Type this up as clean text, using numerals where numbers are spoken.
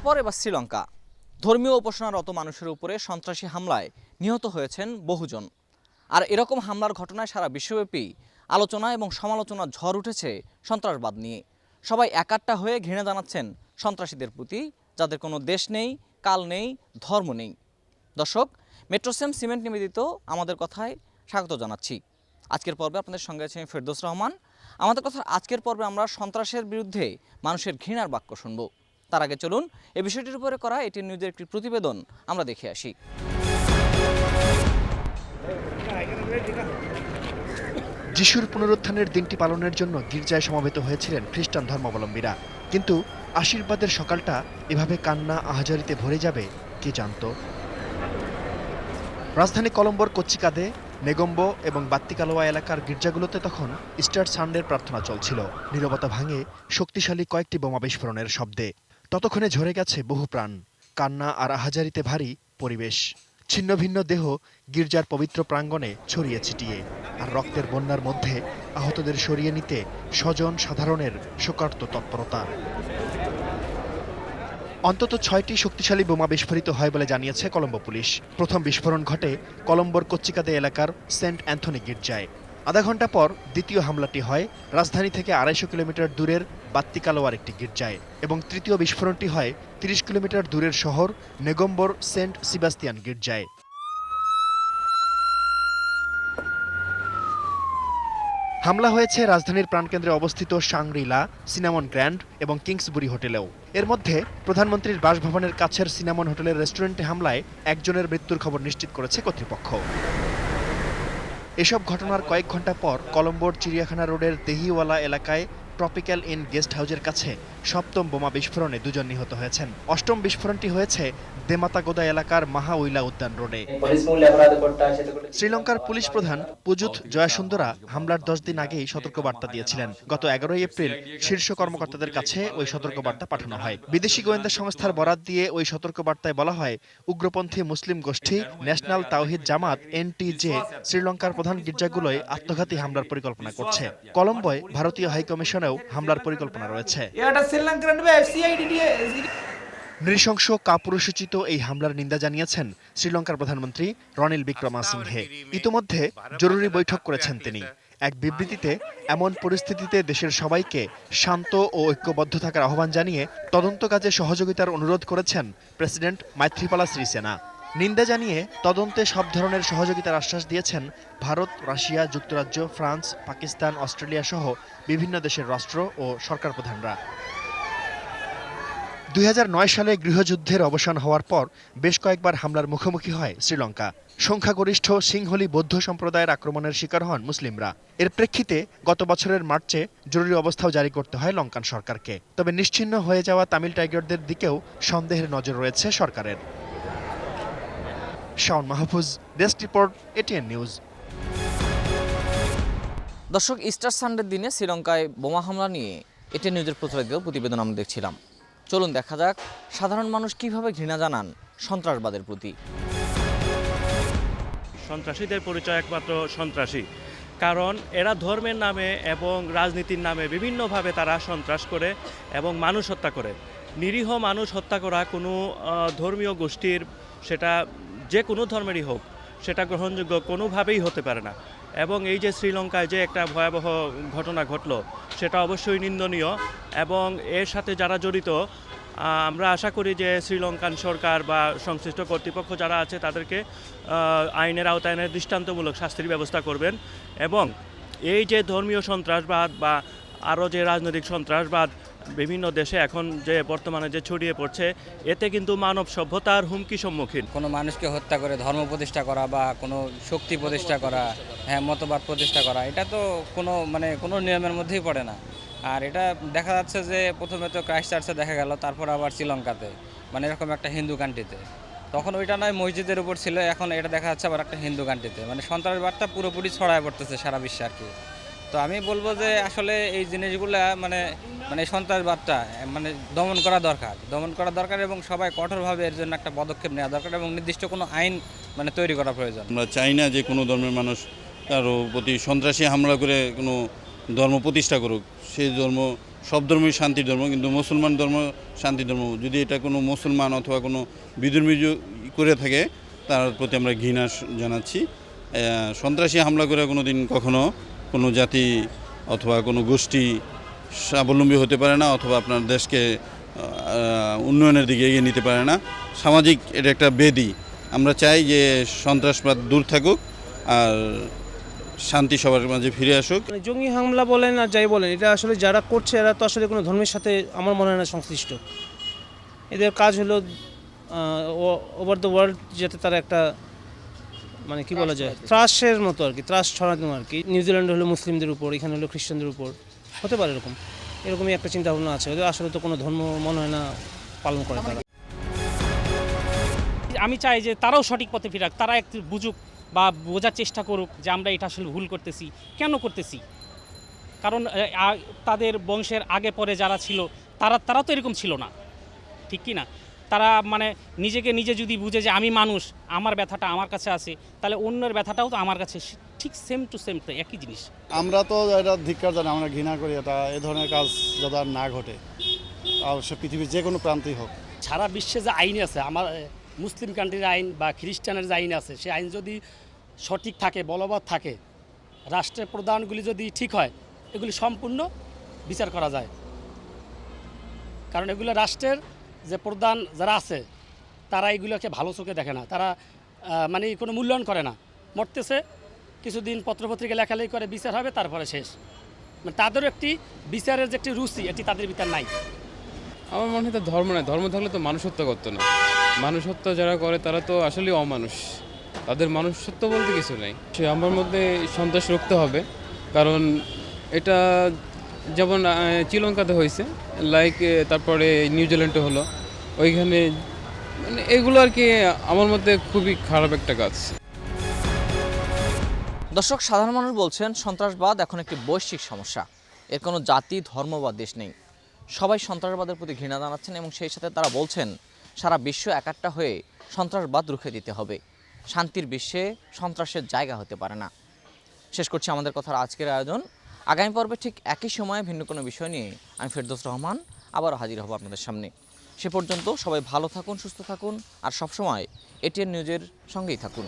পর এবার শ্রীলঙ্কা। ধর্মীয় উপাসনারত মানুষের উপরে সন্ত্রাসী হামলায় নিহত হয়েছেন বহুজন। আর এরকম হামলার ঘটনায় সারা বিশ্বব্যাপী আলোচনা এবং সমালোচনার ঝড় উঠেছে সন্ত্রাসবাদ নিয়ে। সবাই একাট্টা হয়ে ঘৃণা জানাচ্ছেন সন্ত্রাসীদের প্রতি, যাদের কোনো দেশ নেই, কাল নেই, ধর্ম নেই। দর্শক, মেট্রোসেম সিমেন্ট নিবেদিত আমাদের কথায় স্বাগত জানাচ্ছি। আজকের পর্বে আপনাদের সঙ্গে আছি আমি ফেরদৌস রহমান। আমাদের কথার আজকের পর্বে আমরা সন্ত্রাসের বিরুদ্ধে মানুষের ঘৃণার বাক্য শুনব। তার আগে চলুন এই বিষয়টির উপরে করা এটিএন নিউজের একটি প্রতিবেদন আমরা দেখে আসি। যিশুর পুনরুত্থানের দিনটি পালনের জন্য গির্জায় সমবেত হয়েছিলেন খ্রিস্টান ধর্মাবলম্বীরা, কিন্তু আশীর্বাদের সকালটা এভাবে কান্না আহাজারিতে ভরে যাবে কে জানত। রাজধানী কলম্বোর কোচ্চিকাদে, নেগম্বো এবং বাত্তিকালোয়া এলাকার গির্জাগুলোতে তখন ইস্টার সানডের প্রার্থনা চলছিল। নীরবতা ভাঙে শক্তিশালী কয়েকটি বোমা বিস্ফোরণের শব্দে। ততক্ষণে ঝরে গেছে বহু প্রাণ, কান্না আর আহাজারিতে ভারী পরিবেশ। ছিন্ন ভিন্ন দেহ গির্জার পবিত্র প্রাঙ্গণে ছড়িয়ে ছিটিয়ে, আর রক্তের বন্যার মধ্যে আহতদের সরিয়ে নিতে স্বজন সাধারণের শোকার্ত তৎপরতা। অন্তত 6টি শক্তিশালী বোমা বিস্ফোরিত হয় বলে জানিয়েছে কলম্বো পুলিশ। প্রথম বিস্ফোরণ ঘটে কলম্বোর কোচ্চিকাদে এলাকার সেন্ট অ্যান্থনি গির্জায়। আধা ঘন্টা পর দ্বিতীয় হামলাটি হয় রাজধানী থেকে 250 কিলোমিটার দূরের বাত্তিকালোয়ার একটি গির্জায়, এবং তৃতীয় বিস্ফোরণটি হয় 30 কিলোমিটার দূরের শহর নেগম্বোর সেন্ট সিবাস্তিয়ান গির্জায়। হামলা হয়েছে রাজধানীর প্রাণকেন্দ্রে অবস্থিত শাংরি-লা, সিনামন গ্র্যান্ড এবং কিংসবুরি হোটেলেও। এর মধ্যে প্রধানমন্ত্রীর বাসভবনের কাছের সিনামন হোটেলের রেস্টুরেন্টে হামলায় একজনের মৃত্যুর খবর নিশ্চিত করেছে কর্তৃপক্ষ। এসব ঘটনার কয়েক ঘন্টা পর কলম্বোর চিড়িয়াখানা রোডের দেহিওয়ালা এলাকায় ট্রপিক্যাল ইন গেস্ট হাউসের কাছে সপ্তম বোমা বিস্ফোরণে 2 জন নিহত হয়েছেন। অষ্টম বিস্ফোরণটি হয়েছে দেমাতাগোদা এলাকার মাহাউইলা উদ্যান রোডে। শ্রীলঙ্কার পুলিশ প্রধান পুজুথ জয়াসুন্দরা হামলার 10 দিন আগেই সতর্কবার্তা দিয়েছিলেন। গত 11 এপ্রিল শীর্ষ কর্মকর্তাদের কাছে ওই সতর্কবার্তা পাঠানো হয়। বিদেশি গোয়েন্দা সংস্থার বরাত দিয়ে ওই সতর্কবার্তায় বলা হয়, উগ্রপন্থী মুসলিম গোষ্ঠী ন্যাশনাল তাওহিদ জামাত এনটিজে শ্রীলঙ্কার প্রধান গির্জাগুলোয় আত্মঘাতী হামলার পরিকল্পনা করছে। কলম্বোয় ভারতীয় হাইকমিশনেও হামলার পরিকল্পনা রয়েছে। নৃশংস কাপুরুষোচিত এই হামলার নিন্দা জানিয়েছেন শ্রীলঙ্কার প্রধানমন্ত্রী রনিল বিক্রমাসিংহে। ইতোমধ্যে জরুরি বৈঠক করেছেন তিনি। এক বিবৃতিতে এমন পরিস্থিতিতে দেশের সবাইকে শান্ত ও ঐক্যবদ্ধ থাকার আহ্বান জানিয়ে তদন্ত কাজে সহযোগিতার অনুরোধ করেছেন প্রেসিডেন্ট মাইথ্রিপালা সিরিসেনা। নিন্দা জানিয়ে তদন্তে সব ধরনের সহযোগিতার আশ্বাস দিয়েছেন ভারত, রাশিয়া, যুক্তরাজ্য, ফ্রান্স, পাকিস্তান, অস্ট্রেলিয়া সহ বিভিন্ন দেশের রাষ্ট্র ও সরকার প্রধানরা। 2009 সালে গৃহযুদ্ধের অবসান হওয়ার পর বেশ কয়েকবার হামলার মুখোমুখি হয় শ্রীলঙ্কা। সংখ্যাগরিষ্ঠ সিংহলি বৌদ্ধ সম্প্রদায়ের আক্রমণের শিকার হন মুসলিমরা। এর প্রেক্ষিতে গত বছরের মার্চে জরুরি অবস্থাও জারি করতে হয় লঙ্কান সরকারকে। তবে নিশ্চিহ্ন হয়ে যাওয়া তামিল টাইগারদের দিকেও সন্দেহের নজর রয়েছে সরকারের। Shaon Mahfuz, desk report, ATN news. দর্শক, ইস্টার সানডের দিনে শ্রীলঙ্কায় বোমা হামলা নিয়ে এটিএন নিউজের প্রতিবেদন আমরা দেখছিলাম। চলুন দেখা যাক সাধারণ মানুষ কিভাবে ঘৃণা জানান সন্ত্রাসবাদের প্রতি। সন্ত্রাসীদের পরিচয় একমাত্র সন্ত্রাসী, কারণ এরা ধর্মের নামে এবং রাজনীতির নামে বিভিন্নভাবে তারা সন্ত্রাস করে এবং মানুষ হত্যা করে। নিরীহ মানুষ হত্যা করা কোনো ধর্মীয় গোষ্ঠীর, সেটা যে কোনো ধর্মেরই হোক, সেটা গ্রহণযোগ্য কোনোভাবেই হতে পারে না। এবং এই যে শ্রীলঙ্কায় যে একটা ভয়াবহ ঘটনা ঘটলো, সেটা অবশ্যই নিন্দনীয়। এবং এর সাথে যারা জড়িত, আমরা আশা করি যে শ্রীলঙ্কান সরকার বা সংশ্লিষ্ট কর্তৃপক্ষ যারা আছে তাদেরকে আইনের আওতায় এনে দৃষ্টান্তমূলক শাস্তির ব্যবস্থা করবেন। এবং এই যে ধর্মীয় সন্ত্রাসবাদ বা আরও যে রাজনৈতিক সন্ত্রাসবাদ বিভিন্ন দেশে এখন যে বর্তমানে যে ছড়িয়ে পড়ছে, এতে কিন্তু মানব সভ্যতার হুমকি সম্মুখীন। কোনো মানুষকে হত্যা করে ধর্ম প্রতিষ্ঠা করা বা কোনো শক্তি প্রতিষ্ঠা করা, মতবাদ প্রতিষ্ঠা করা, এটা তো কোনো নিয়মের মধ্যেই পড়ে না। আর এটা দেখা যাচ্ছে যে প্রথমে তো ক্রাইস্ট চার্চে দেখা গেল, তারপর আবার শ্রীলঙ্কাতে, এরকম একটা হিন্দু কান্ট্রিতে। তখন ওইটা নয় মসজিদের উপর ছিল, এখন এটা দেখা যাচ্ছে আবার একটা হিন্দু কান্ট্রিতে। সন্ত্রাসবাদটা পুরোপুরি ছড়ায় পড়তেছে সারা বিশ্বে আর কি। তো আমি বলবো যে আসলে এই জিনিসগুলা সন্ত্রাসবাদটা দমন করা দরকার এবং সবাই কঠোরভাবে এর জন্য একটা পদক্ষেপ নেওয়া দরকার এবং নির্দিষ্ট কোনো আইন তৈরি করা প্রয়োজন। আমরা চাই না যে কোনো ধর্মের মানুষ কারো প্রতি সন্ত্রাসী হামলা করে কোনো ধর্ম প্রতিষ্ঠা করুক। সেই ধর্ম সব ধর্মই শান্তির ধর্ম, কিন্তু মুসলমান ধর্ম শান্তির ধর্ম। যদি এটা কোনো মুসলমান অথবা কোনো বিধর্মী করে থাকে তার প্রতি আমরা ঘৃণা জানাচ্ছি। সন্ত্রাসী হামলা করে কোনো দিন কখনো কোনো জাতি অথবা কোনো গোষ্ঠী স্বাবলম্বী হতে পারে না, অথবা আপনার দেশকে উন্নয়নের দিকে এগিয়ে নিতে পারে না। সামাজিক এটা একটা বেদি। আমরা চাই যে সন্ত্রাসবাদ দূর থাকুক আর শান্তি সবার মাঝে ফিরে আসুক। মানে জঙ্গি হামলা বলেন আর যাই বলেন, এটা আসলে যারা করছে এরা তো আসলে কোনো ধর্মের সাথে আমার মনে হয় না সংশ্লিষ্ট। এদের কাজ হলো ওভার দ্য ওয়ার্ল্ড যাতে তারা একটা মানে কি বলা যায় ত্রাসের মতো আর কি, ত্রাস ছড়ানো আর কি। নিউজিল্যান্ডে হলো মুসলিমদের উপর, এখানে হলো খ্রিস্টানদের উপর, হতে পারে এরকমই একটা চিন্তা ভাবনা আছে ওদের। আসলে তো কোনো ধর্ম মনে হয় না পালন করে তারা। আমি চাই যে তারাও সঠিক পথে ফিরাক, তারা একটু বুঝুক বা বোঝার চেষ্টা করুক যে আমরা এটা আসলে ভুল করতেছি, কেন করতেছি। কারণ তাদের বংশের আগে পরে যারা ছিল তারা তো এরকম ছিল না, ঠিক কি না? তারা মানে নিজে যদি বুঝে যে আমি মানুষ, আমার ব্যথাটা আমার কাছে আছে, তাহলে অন্যের ব্যথাটাও তো আমার কাছে ঠিক সেম টু সেম, তো একই জিনিস। আমরা তো এটা ধিক্কার জানি, আমরা ঘৃণা করি এটা, এ ধরনের কাজ যাতে আর না ঘটে, আর সে পৃথিবীর যে কোনো প্রান্তেই হোক। সারা বিশ্বে যে আইন আছে, আমার মুসলিম কান্ট্রির আইন বা খ্রিস্টানের যে আইন আছে, সেই আইন যদি সঠিক থাকে, বলবৎ থাকে, রাষ্ট্রের প্রধানগুলি যদি ঠিক হয়, এগুলি সম্পূর্ণ বিচার করা যায়। কারণ এগুলো রাষ্ট্রের যে প্রধান যারা আছে তারা এগুলোকে ভালো চোখে দেখে না, তারা মানে কোনো মূল্যায়ন করে না। মরতেছে, কিছুদিন পত্রপত্রিকা লেখালেখি করে, বিচার হবে, তারপরে শেষ। মানে তাদেরও একটি বিচারের যে একটি রুচি, এটি তাদের ভিতর নাই। আমার মনে হয় ধর্ম নয়, ধর্ম থাকলে তো মানুষ হত্যা করতো না। মানুষ হত্যা যারা করে তারা তো আসলে অমানুষ, তাদের মানুষত্ব বলতে কিছু নেই। সে আমার মধ্যে সন্ত্রাস রাখতে হবে, কারণ এটা যেমন শ্রীলঙ্কাতে হয়েছে, লাইক তারপরে নিউজিল্যান্ডে হলো, ওইখানে মানে এগুলো আর কি আমার মধ্যে খুবই খারাপ একটা কাজ। দর্শক, সাধারণ মানুষ বলছেন সন্ত্রাসবাদ এখন একটি বৈশ্বিক সমস্যা, এর কোনো জাতি, ধর্ম বা দেশ নেই। সবাই সন্ত্রাসবাদের প্রতি ঘৃণা জানাচ্ছেন এবং সেই সাথে তারা বলছেন সারা বিশ্ব একাট্টা হয়ে সন্ত্রাসবাদ রুখে দিতে হবে। শান্তির বিশ্বে সন্ত্রাসের জায়গা হতে পারে না। শেষ করছি আমাদের কথার আজকের আয়োজন। আগামী পর্বে ঠিক একই সময়ে ভিন্ন কোনো বিষয় নিয়ে আমি ফেরদৌস রহমান আবারও হাজির হব আপনাদের সামনে। সে পর্যন্ত সবাই ভালো থাকুন, সুস্থ থাকুন আর সবসময় এটিএন নিউজের সঙ্গেই থাকুন।